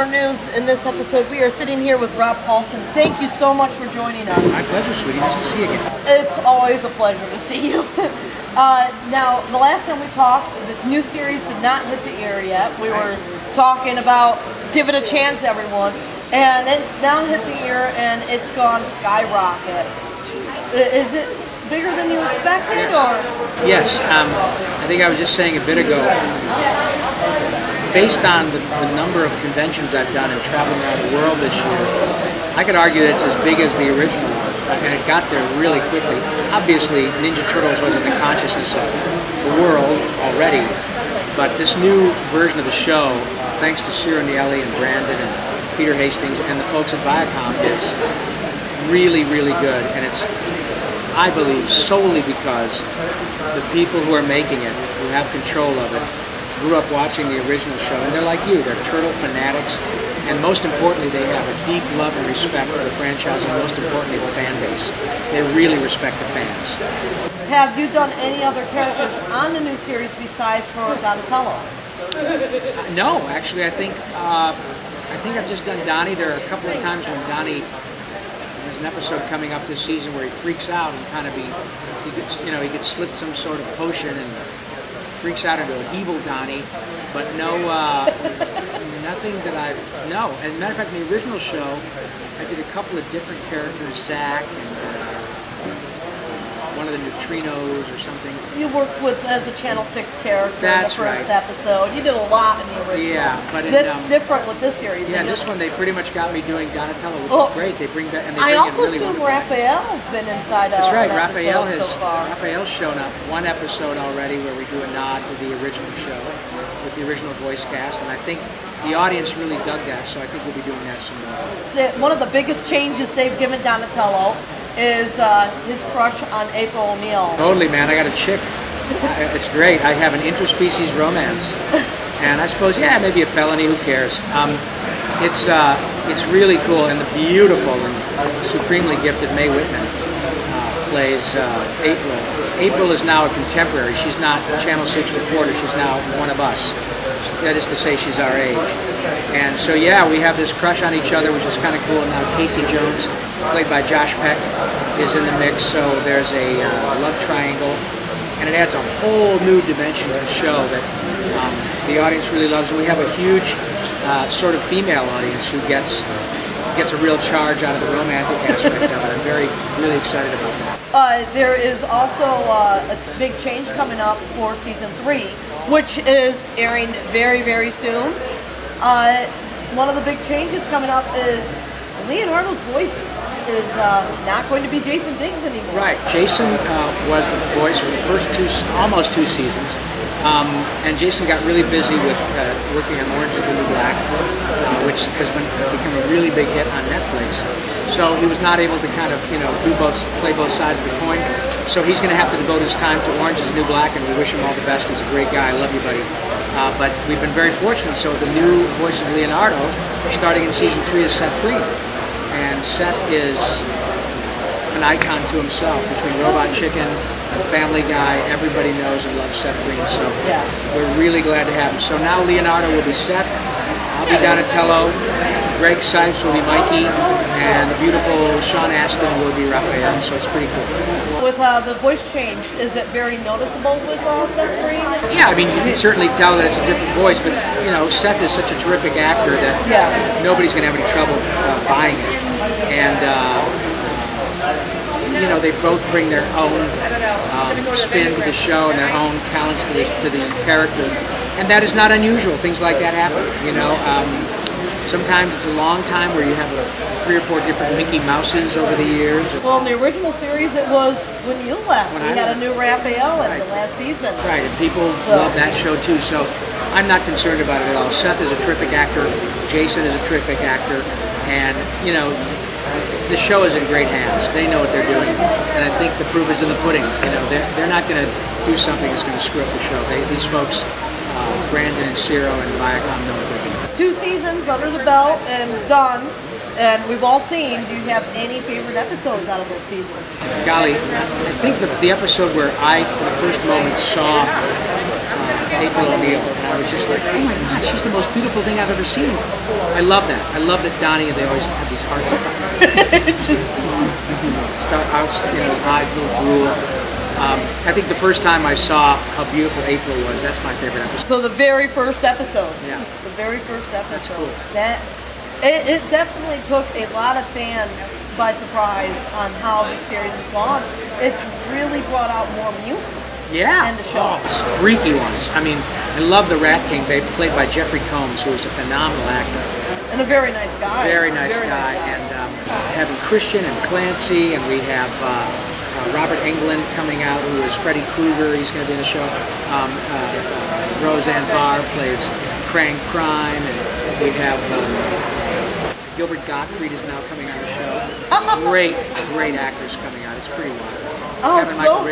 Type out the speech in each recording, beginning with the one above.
our news in this episode. We are sitting here with Rob Paulsen. Thank you so much for joining us. My pleasure, sweetie. Nice to see you again. It's always a pleasure to see you. Now, the last time we talked, the new series did not hit the air yet. We were talking about give it a chance, everyone. And it now hit the air and it's gone skyrocket. Is it bigger than you expected? Yes. I think I was just saying a bit ago, based on the number of conventions I've done and traveling around the world this year, I could argue that it's as big as the original, and it got there really quickly. Obviously, Ninja Turtles was in the consciousness of the world already, but this new version of the show, thanks to Ciro Nieli and Brandon and Peter Hastings and the folks at Viacom, is really, really good, and it's, I believe, solely because the people who are making it, who have control of it, grew up watching the original show, and they're like you, they're turtle fanatics, and most importantly, they have a deep love and respect for the franchise, and most importantly, the fan base. They really respect the fans. Have you done any other characters on the new series besides for Donatello? No, actually, I think I've just done Donnie. There are a couple of times when Donnie, there's an episode coming up this season where he freaks out and kind of he gets slipped some sort of potion and freaks out into an evil Donnie, but no, nothing that no. As a matter of fact, in the original show, I did a couple of different characters, Zach and one of the neutrinos or something. You worked with as a Channel 6 character in the first episode. You did a lot in the original. Yeah, but that's different with this series. Yeah, this one they pretty much got me doing Donatello, which is great. They bring that, and they bring I also really assume Raphael has been inside. That's right. Raphael's shown up one episode already where we do a nod to the original show with the original voice cast, and I think the audience really dug that. So I think we'll be doing that some more. One of the biggest changes they've given Donatello is his crush on April O'Neil. Totally, man. I got a chick. It's great. I have an interspecies romance, and I suppose, yeah, maybe a felony. Who cares? It's really cool, and the beautiful and supremely gifted Mae Whitman plays April. April is now a contemporary. She's not a Channel 6 reporter. She's now one of us. That is to say, she's our age. And so, yeah, we have this crush on each other, which is kind of cool. Now, Casey Jones, played by Josh Peck, is in the mix, so there's a love triangle, and it adds a whole new dimension to the show that the audience really loves. And we have a huge sort of female audience who gets a real charge out of the romantic aspect of it. I'm really excited about that. There is also a big change coming up for season 3, which is airing very, very soon. One of the big changes coming up is Leonardo's voice is not going to be Jason Biggs anymore. Right. Jason was the voice for the first almost two seasons, and Jason got really busy with working on Orange is the New Black, which has become a really big hit on Netflix. So he was not able to kind of play both sides of the coin. So he's going to have to devote his time to Orange is the New Black, and we wish him all the best. He's a great guy. I love you, buddy. But we've been very fortunate. So the new voice of Leonardo, starting in season 3, is Seth Green. And Seth is an icon to himself. Between Robot Chicken and Family Guy, everybody knows and loves Seth Green. So we're really glad to have him. So now Leonardo will be Seth, I'll be Donatello, Greg Sipes will be Mikey, and the beautiful Sean Astin will be Raphael. So it's pretty cool. With the voice change, is it very noticeable with Seth Green? Yeah, I mean, you can certainly tell that it's a different voice, but Seth is such a terrific actor that nobody's going to have any trouble buying it. And they both bring their own spin to the show and their own talents to the character, and that is not unusual. Things like that happen. Sometimes it's a long time where you have 3 or 4 different Mickey Mouses over the years. Well, in the original series, it was when you left. We had a new Raphael in the last season. Right, and people love that show too. So I'm not concerned about it at all. Seth is a terrific actor. Jason is a terrific actor, and the show is in great hands. They know what they're doing, and I think the proof is in the pudding. They're not going to do something that's going to screw up the show. These folks, Brandon and Ciro and Viacom, know what they're doing. 2 seasons under the belt and done, and we've all seen. Do you have any favorite episodes out of those seasons? Golly, I think the episode where I, for the first moment, saw April O'Neil, and I was just like, oh my God, she's the most beautiful thing I've ever seen. I love that. I love that Donnie, they always have these hearts. Start out, you know, eyes, little drool. I think the first time I saw how beautiful April was, that's my favorite episode. So the very first episode. Yeah. The very first episode. That's cool. That it definitely took a lot of fans by surprise on how the series has gone. It's really brought out more mutants. Yeah. In the show. Oh, freaky ones. I mean, I love the Rat King, played by Jeffrey Combs, who is a phenomenal actor. And a very nice guy. Very nice guy. And having Christian and Clancy, and we have Robert Englund coming out, who is Freddy Krueger. He's going to be in the show. Roseanne Barr plays Krang Crime, and we have Gilbert Gottfried is now coming on the show. Great actors coming out. It's pretty wild. Oh,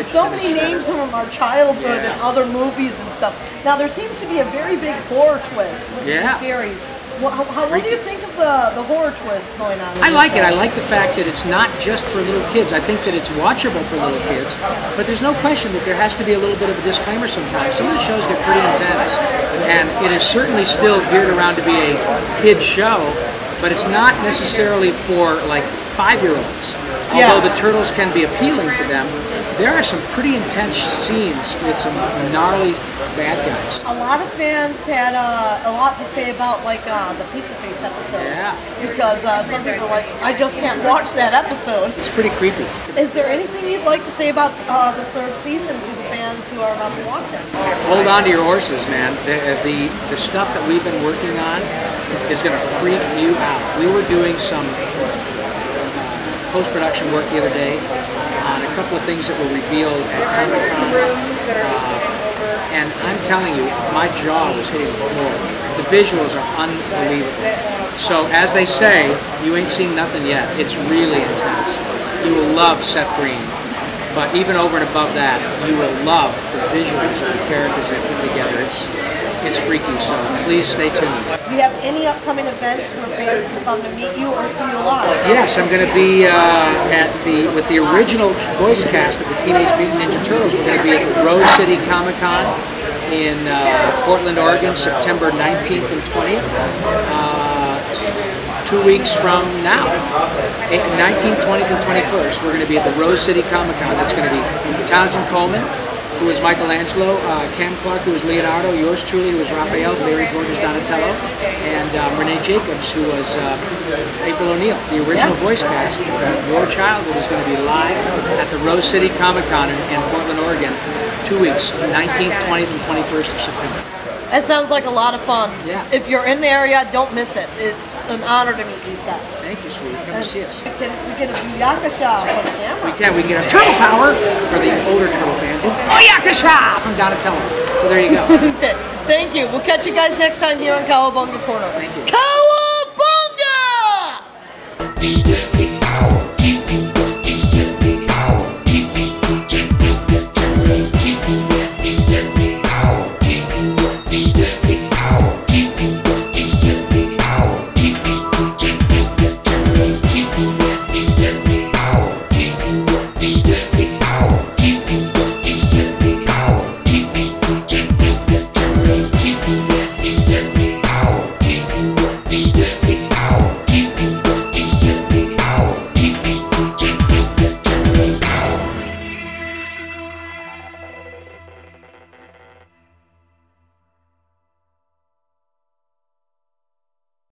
so many names from our childhood and other movies and stuff. Now there seems to be a very big horror twist with the series. What do you think of the horror twist going on? I like it. I like the fact that it's not just for little kids. I think that it's watchable for little kids, but there's no question that there has to be a little bit of a disclaimer sometimes. Some of the shows get pretty intense, and it is certainly still geared around to be a kid show, but it's not necessarily for like 5-year-olds. Although the turtles can be appealing to them, there are some pretty intense scenes with some gnarly bad guys. A lot of fans had a lot to say about like the Pizza Face episode. Yeah. Because some people are like, I just can't watch that episode. It's pretty creepy. Is there anything you'd like to say about the third season to the fans who are about to watch it? Hold on to your horses, man. The stuff that we've been working on is going to freak you out. We were doing some post-production work the other day on a couple of things that were revealed at Comic-Con, and I'm telling you, my jaw was hitting the floor. The visuals are unbelievable. So as they say, you ain't seen nothing yet. It's really intense. You will love Seth Green, but even over and above that, you will love the visuals of the characters they put together. It's freaky, so please stay tuned. Do you have any upcoming events where fans can come to meet you or see you live? Yes, I'm going to be with the original voice cast of the Teenage Mutant Ninja Turtles. We're going to be at Rose City Comic Con in Portland, Oregon, September 19th and 20th. 2 weeks from now, 19th, 20th, and 21st, we're going to be at the Rose City Comic Con. That's going to be Townsend Coleman, who is Michelangelo, Cam Clark, who is Leonardo, yours truly, who is Raphael, Larry Gordon is Donatello, and Renee Jacobs, who was April O'Neil, the original voice cast. Your Childhood is going to be live at the Rose City Comic Con in Portland, Oregon, 2 weeks, 19th, 20th, and 21st of September. That sounds like a lot of fun. Yeah. If you're in the area, don't miss it. It's an honor to meet you guys. Thank you, sweetie. Come and see us. We get a Booyakasha on the camera. We can get a turtle power for the older turtle fans. Booyakasha from Donatello. So there you go. Okay. Thank you. We'll catch you guys next time here on Cowabunga Corner. Thank you. Cowabunga!